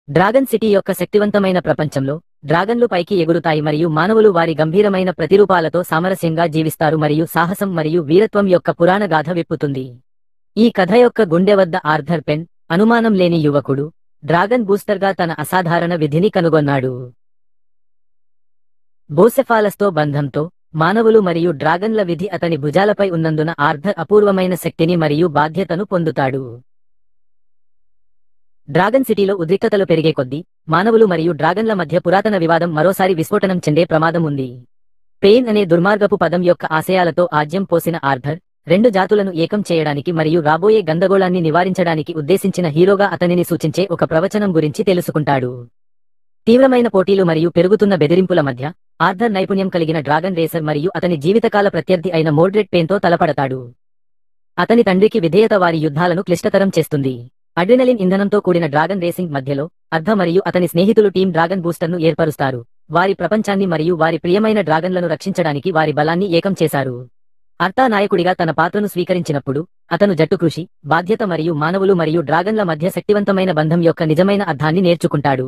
Dragon city యొక్క శక్తివంతమైన ప్రపంచంలో డ్రాగన్లు పైకి ఎగురుతాయి మరియు మానవులు వారి గంభీరమైన ప్రతిరూపాలతో సామరస్యంగా జీవిస్తారు మరియు సాహసం మరియు వీరత్వం యొక్క పురాణ గాథ విప్పుతుంది. ఈ కథ యొక్క గుండె వద్ద ఆర్థర్ పెన్, అనుమానం లేని యువకుడు, డ్రాగన్ బూస్టర్గా తన అసాధారణ విధిని కనుగొన్నాడు. బోసెఫాలస్తో బంధంతో మానవులు మరియు డ్రాగన్ల విధి అతని భుజాలపై ఉన్నందున ఆర్థర్ అపూర్వమైన శక్తిని మరియు బాధ్యతను పొందుతాడు. డ్రాగన్ సిటీలో ఉద్రిక్తతలు పెరిగే కొద్దీ మానవులు మరియు డ్రాగన్ల మధ్య పురాతన వివాదం మరోసారి విస్ఫోటనం చెందే ప్రమాదం ఉంది. పెయిన్ అనే దుర్మార్గపు పదం యొక్క ఆశయాలతో ఆజ్యం పోసిన ఆర్థర్, రెండు జాతులను ఏకం చేయడానికి మరియు రాబోయే గందగోళాన్ని నివారించడానికి ఉద్దేశించిన హీరోగా అతనిని సూచించే ఒక ప్రవచనం గురించి తెలుసుకుంటాడు. తీవ్రమైన పోటీలు మరియు పెరుగుతున్న బెదిరింపుల మధ్య ఆర్థర్ నైపుణ్యం కలిగిన డ్రాగన్ రేసర్ మరియు అతని జీవితకాల ప్రత్యర్థి అయిన మోడ్రెడ్ పెయిన్తో తలపడతాడు. అతని తండ్రికి విధేయత వారి యుద్ధాలను క్లిష్టతరం చేస్తుంది. అడ్రినలిన్ ఇంధనంతో కూడిన డ్రాగన్ రేసింగ్ మధ్యలో అర్థ మరియు అతని స్నేహితులు టీమ్ డ్రాగన్ బూస్టర్ను ఏర్పరుస్తారు. వారి ప్రపంచాన్ని మరియు వారి ప్రియమైన డ్రాగన్లను రక్షించడానికి వారి బలాన్ని ఏకం చేశారు. అర్థ నాయకుడిగా తన పాత్రను స్వీకరించినప్పుడు అతను జట్టు కృషి, బాధ్యత మరియు మానవులు మరియు డ్రాగన్ల మధ్య శక్తివంతమైన బంధం యొక్క నిజమైన అర్థాన్ని నేర్చుకుంటాడు.